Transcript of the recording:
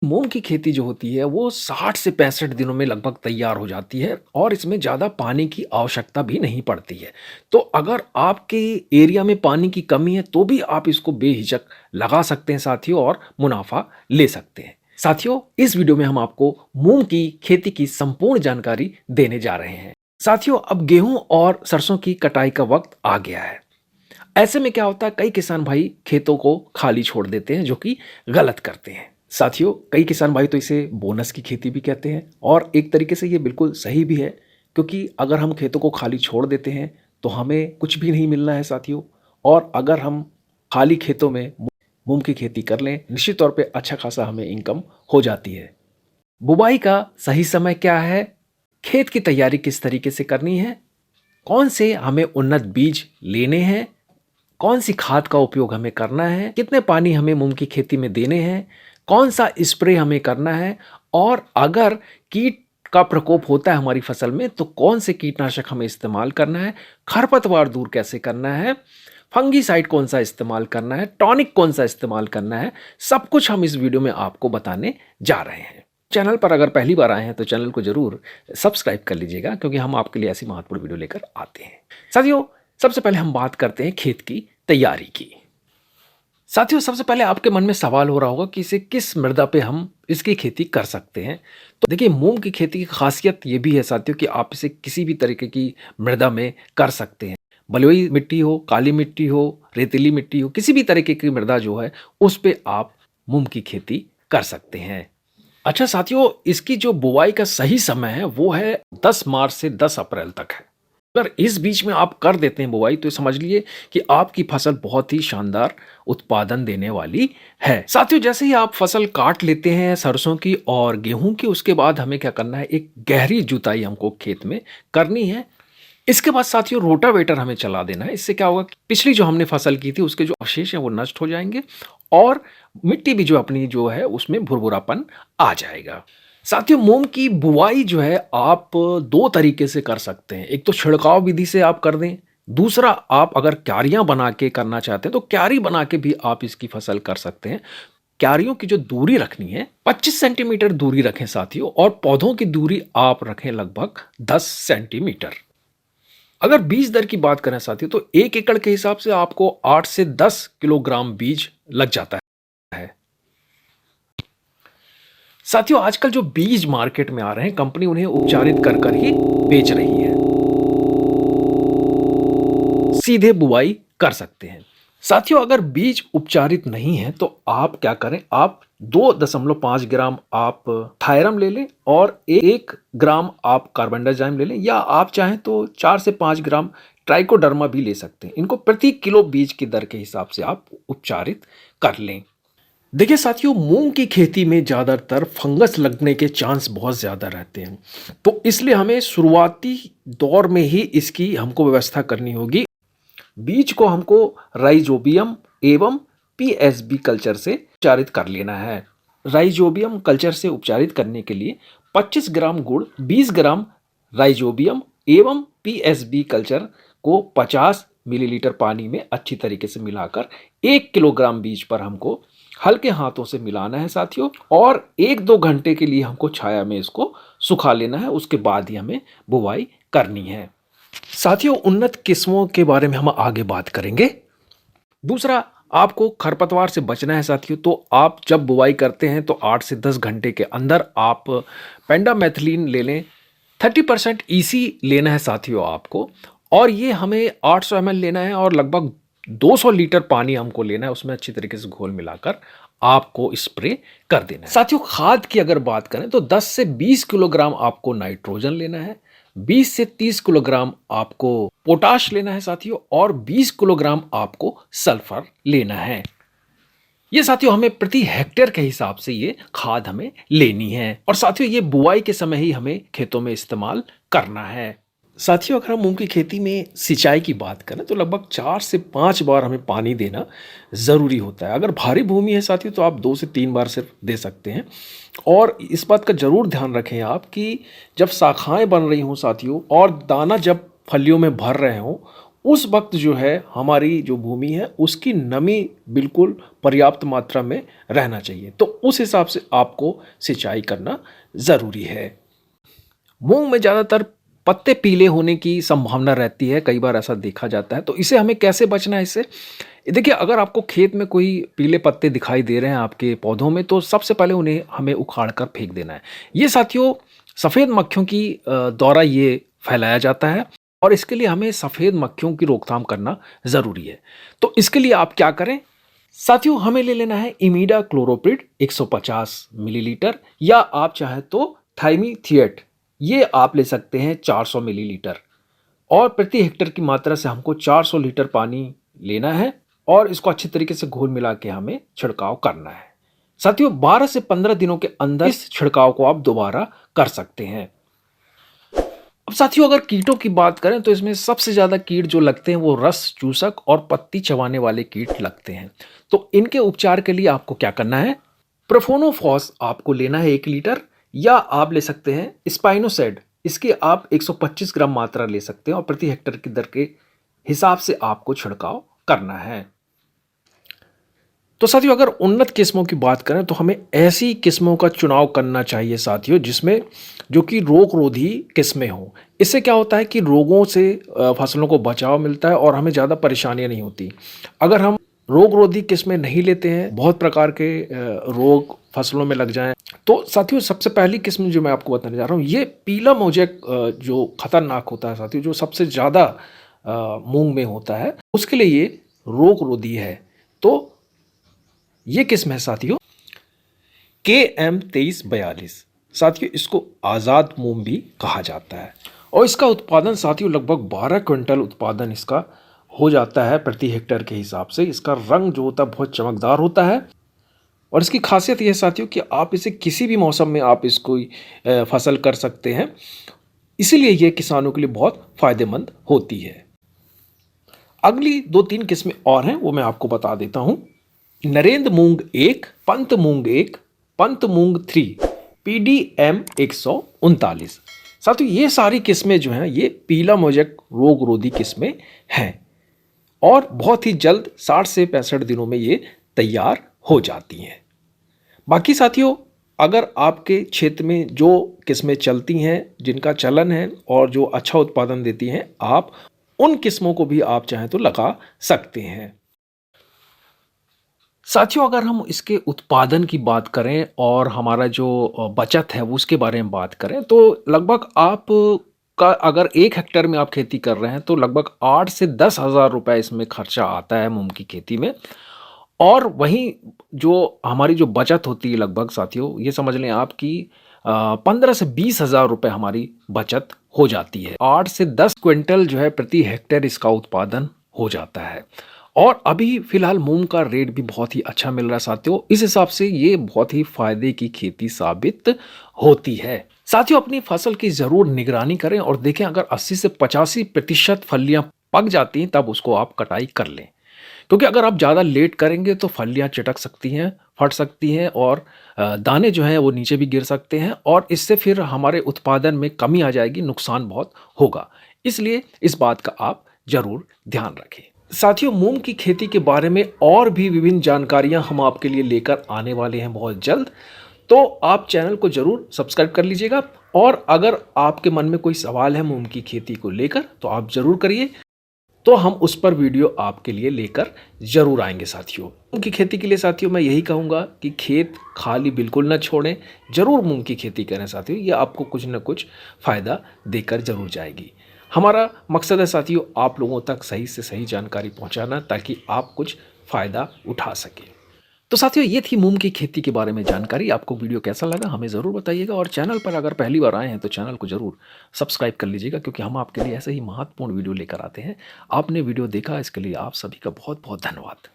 मूंग की खेती जो होती है वो 60 से 65 दिनों में लगभग तैयार हो जाती है और इसमें ज़्यादा पानी की आवश्यकता भी नहीं पड़ती है। तो अगर आपके एरिया में पानी की कमी है तो भी आप इसको बेहिचक लगा सकते हैं साथियों और मुनाफा ले सकते हैं। साथियों, इस वीडियो में हम आपको मूंग की खेती की संपूर्ण जानकारी देने जा रहे हैं। साथियों, अब गेहूं और सरसों की कटाई का वक्त आ गया है। ऐसे में क्या होता है, कई किसान भाई खेतों को खाली छोड़ देते हैं जो कि गलत करते हैं। साथियों, कई किसान भाई तो इसे बोनस की खेती भी कहते हैं और एक तरीके से ये बिल्कुल सही भी है, क्योंकि अगर हम खेतों को खाली छोड़ देते हैं तो हमें कुछ भी नहीं मिलना है साथियों। और अगर हम खाली खेतों में मूंग की खेती कर लें, निश्चित तौर पे अच्छा खासा हमें इनकम हो जाती है। बुवाई का सही समय क्या है, खेत की तैयारी किस तरीके से करनी है, कौन से हमें उन्नत बीज लेने हैं, कौन सी खाद का उपयोग हमें करना है, कितने पानी हमें मूंग की खेती में देने हैं, कौन सा स्प्रे हमें करना है, और अगर कीट का प्रकोप होता है हमारी फसल में तो कौन से कीटनाशक हमें इस्तेमाल करना है, खरपतवार दूर कैसे करना है, फंगीसाइड कौन सा इस्तेमाल करना है, टॉनिक कौन सा इस्तेमाल करना है, सब कुछ हम इस वीडियो में आपको बताने जा रहे हैं। चैनल पर अगर पहली बार आए हैं तो चैनल को जरूर सब्सक्राइब कर लीजिएगा, क्योंकि हम आपके लिए ऐसी महत्वपूर्ण वीडियो लेकर आते हैं। साथियों, सबसे पहले हम बात करते हैं खेत की तैयारी की। साथियों, सबसे पहले आपके मन में सवाल हो रहा होगा कि इसे किस मृदा पे हम इसकी खेती कर सकते हैं। तो देखिए, मूंग की खेती की खासियत ये भी है साथियों कि आप इसे किसी भी तरीके की मृदा में कर सकते हैं। बलुई मिट्टी हो, काली मिट्टी हो, रेतीली मिट्टी हो, किसी भी तरीके की मृदा जो है उस पे आप मूंग की खेती कर सकते हैं। अच्छा साथियों, इसकी जो बुवाई का सही समय है वो है 10 मार्च से 10 अप्रैल तक है। अगर इस बीच में आप कर देते हैं बुवाई तो समझ लीजिए कि आपकी फसल बहुत ही शानदार उत्पादन देने वाली है। साथियों, जैसे ही आप फसल काट लेते हैं सरसों की और गेहूं की, उसके बाद हमें क्या करना है, एक गहरी जुताई हमको खेत में करनी है। इसके बाद साथियों रोटावेटर हमें चला देना है। इससे क्या होगा कि पिछली जो हमने फसल की थी उसके जो अवशेष हैं वो नष्ट हो जाएंगे और मिट्टी भी जो अपनी जो है उसमें भुरभुरापन आ जाएगा। साथियों, मूंग की बुआई जो है आप दो तरीके से कर सकते हैं। एक तो छिड़काव विधि से आप कर दें, दूसरा आप अगर क्यारियां बना के करना चाहते हैं तो क्यारी बना के भी आप इसकी फसल कर सकते हैं। क्यारियों की जो दूरी रखनी है 25 सेंटीमीटर दूरी रखें साथियों, और पौधों की दूरी आप रखें लगभग 10 सेंटीमीटर। अगर बीज दर की बात करें साथियों तो 1 एकड़ के हिसाब से आपको 8 से 10 किलोग्राम बीज लग जाता है। साथियों, आजकल जो बीज मार्केट में आ रहे हैं कंपनी उन्हें उपचारित कर कर ही बेच रही है, सीधे बुआई कर सकते हैं। साथियों, अगर बीज उपचारित नहीं है तो आप क्या करें, आप 2.5 ग्राम आप थायरम ले लें और 1 ग्राम आप कार्बनडाजिम ले लें, या आप चाहें तो 4 से 5 ग्राम ट्राइकोडर्मा भी ले सकते हैं। इनको प्रति किलो बीज की दर के हिसाब से आप उपचारित कर लें। देखिए साथियों, मूंग की खेती में ज़्यादातर फंगस लगने के चांस बहुत ज़्यादा रहते हैं, तो इसलिए हमें शुरुआती दौर में ही इसकी हमको व्यवस्था करनी होगी। बीज को हमको राइजोबियम एवं पीएसबी कल्चर से उपचारित कर लेना है। राइजोबियम कल्चर से उपचारित करने के लिए 25 ग्राम गुड़, 20 ग्राम राइजोबियम एवं पीएसबी कल्चर को 50 मिलीलीटर पानी में अच्छी तरीके से मिलाकर 1 किलोग्राम बीज पर हमको हल्के हाथों से मिलाना है साथियों, और 1-2 घंटे के लिए हमको छाया में इसको सुखा लेना है। उसके बाद ही हमें बुवाई करनी है। साथियों, उन्नत किस्मों के बारे में हम आगे बात करेंगे। दूसरा, आपको खरपतवार से बचना है साथियों, तो आप जब बुवाई करते हैं तो 8 से 10 घंटे के अंदर आप पेंडामेथिलीन ले लें। 30% ईसी लेना है साथियों आपको, और ये हमें 800 ml लेना है और लगभग 200 लीटर पानी हमको लेना है, उसमें अच्छी तरीके से घोल मिलाकर आपको स्प्रे कर देना है। साथियों, खाद की अगर बात करें तो 10 से 20 किलोग्राम आपको नाइट्रोजन लेना है, 20 से 30 किलोग्राम आपको पोटाश लेना है साथियों, और 20 किलोग्राम आपको सल्फर लेना है। ये साथियों हमें प्रति हेक्टेयर के हिसाब से ये खाद हमें लेनी है, और साथियों ये बुआई के समय ही हमें खेतों में इस्तेमाल करना है। साथियों, अगर हम मूंग की खेती में सिंचाई की बात करें तो लगभग 4 से 5 बार हमें पानी देना ज़रूरी होता है। अगर भारी भूमि है साथियों तो आप 2 से 3 बार सिर्फ दे सकते हैं। और इस बात का ज़रूर ध्यान रखें आप कि जब शाखाएं बन रही हों साथियों और दाना जब फलियों में भर रहे हों, उस वक्त जो है हमारी जो भूमि है उसकी नमी बिल्कुल पर्याप्त मात्रा में रहना चाहिए। तो उस हिसाब से आपको सिंचाई करना ज़रूरी है। मूंग में ज़्यादातर पत्ते पीले होने की संभावना रहती है, कई बार ऐसा देखा जाता है। तो इसे हमें कैसे बचना है इससे? देखिए, अगर आपको खेत में कोई पीले पत्ते दिखाई दे रहे हैं आपके पौधों में, तो सबसे पहले उन्हें हमें उखाड़ कर फेंक देना है। ये साथियों सफ़ेद मक्खियों की द्वारा ये फैलाया जाता है और इसके लिए हमें सफ़ेद मक्खियों की रोकथाम करना ज़रूरी है। तो इसके लिए आप क्या करें? साथियों हमें ले लेना है इमीडा क्लोरोप्रिड 150 मिलीलीटर, या आप चाहे तो थाइमीथिएट ये आप ले सकते हैं 400 मिलीलीटर। और प्रति हेक्टेयर की मात्रा से हमको 400 लीटर पानी लेना है और इसको अच्छी तरीके से घोल मिला के हमें छिड़काव करना है। साथियों 12 से 15 दिनों के अंदर इस छिड़काव को आप दोबारा कर सकते हैं। अब साथियों अगर कीटों की बात करें तो इसमें सबसे ज़्यादा कीट जो लगते हैं वो रस चूसक और पत्ती चबाने वाले कीट लगते हैं। तो इनके उपचार के लिए आपको क्या करना है? प्रोफोनोफॉस आपको लेना है 1 लीटर, या आप ले सकते हैं स्पाइनोसेड, इसकी आप 125 ग्राम मात्रा ले सकते हैं और प्रति हेक्टेयर की दर के हिसाब से आपको छिड़काव करना है। तो साथियों अगर उन्नत किस्मों की बात करें तो हमें ऐसी किस्मों का चुनाव करना चाहिए साथियों जिसमें जो कि रोग रोधी किस्में हों। इससे क्या होता है कि रोगों से फसलों को बचाव मिलता है और हमें ज़्यादा परेशानियां नहीं होती। अगर हम रोग रोधी किस्में नहीं लेते हैं, बहुत प्रकार के रोग फसलों में लग जाएं, तो साथियों सबसे पहली किस्म जो मैं आपको बताने जा रहा हूँ ये पीला मोजेक जो खतरनाक होता है साथियों, जो सबसे ज़्यादा मूंग में होता है, उसके लिए ये रोग रोधी है। तो ये किस्म है साथियों KM 2342। साथियों इसको आज़ाद मूंग भी कहा जाता है और इसका उत्पादन साथियों लगभग 12 क्विंटल उत्पादन इसका हो जाता है प्रति हेक्टेयर के हिसाब से। इसका रंग जो होता है बहुत चमकदार होता है और इसकी खासियत यह साथियों कि आप इसे किसी भी मौसम में आप इसको फसल कर सकते हैं, इसीलिए यह किसानों के लिए बहुत फायदेमंद होती है। अगली 2-3 किस्में और हैं वो मैं आपको बता देता हूं। नरेंद्र मूंग 1, पंत मूंग 1, पंत मूंग 3, PDM 139। साथियों ये सारी किस्में जो हैं ये पीला मोजेक रोग रोधी किस्में हैं और बहुत ही जल्द 60 से 65 दिनों में ये तैयार हो जाती हैं। बाकी साथियों अगर आपके क्षेत्र में जो किस्में चलती हैं, जिनका चलन है और जो अच्छा उत्पादन देती हैं, आप उन किस्मों को भी आप चाहें तो लगा सकते हैं। साथियों अगर हम इसके उत्पादन की बात करें और हमारा जो बचत है वो उसके बारे में बात करें तो लगभग आप का अगर 1 हेक्टेयर में आप खेती कर रहे हैं तो लगभग 8 से 10 हज़ार रुपये इसमें खर्चा आता है मूंग की खेती में। और वहीं जो हमारी जो बचत होती है लगभग साथियों ये समझ लें आप कि 15 से 20 हज़ार रुपये हमारी बचत हो जाती है। 8 से 10 क्विंटल जो है प्रति हेक्टेयर इसका उत्पादन हो जाता है और अभी फिलहाल मूंग का रेट भी बहुत ही अच्छा मिल रहा है साथियों। इस हिसाब से ये बहुत ही फायदे की खेती साबित होती है। साथियों अपनी फसल की जरूर निगरानी करें और देखें अगर 80 से 85% फलियां पक जाती हैं तब उसको आप कटाई कर लें, क्योंकि अगर आप ज़्यादा लेट करेंगे तो फलियां चटक सकती हैं, फट सकती हैं और दाने जो हैं वो नीचे भी गिर सकते हैं और इससे फिर हमारे उत्पादन में कमी आ जाएगी, नुकसान बहुत होगा। इसलिए इस बात का आप जरूर ध्यान रखें। साथियों मूंग की खेती के बारे में और भी विभिन्न जानकारियां हम आपके लिए लेकर आने वाले हैं बहुत जल्द, तो आप चैनल को जरूर सब्सक्राइब कर लीजिएगा। और अगर आपके मन में कोई सवाल है मूंग की खेती को लेकर तो आप जरूर करिए, तो हम उस पर वीडियो आपके लिए लेकर जरूर आएंगे। साथियों मूंग की खेती के लिए साथियों मैं यही कहूँगा कि खेत खाली बिल्कुल न छोड़ें, जरूर मूंग की खेती करें साथियों, ये आपको कुछ न कुछ फ़ायदा देकर जरूर जाएगी। हमारा मकसद है साथियों आप लोगों तक सही से सही जानकारी पहुंचाना ताकि आप कुछ फ़ायदा उठा सकें। तो साथियों ये थी मूंग की खेती के बारे में जानकारी। आपको वीडियो कैसा लगा हमें ज़रूर बताइएगा और चैनल पर अगर पहली बार आए हैं तो चैनल को ज़रूर सब्सक्राइब कर लीजिएगा, क्योंकि हम आपके लिए ऐसे ही महत्वपूर्ण वीडियो लेकर आते हैं। आपने वीडियो देखा इसके लिए आप सभी का बहुत बहुत धन्यवाद।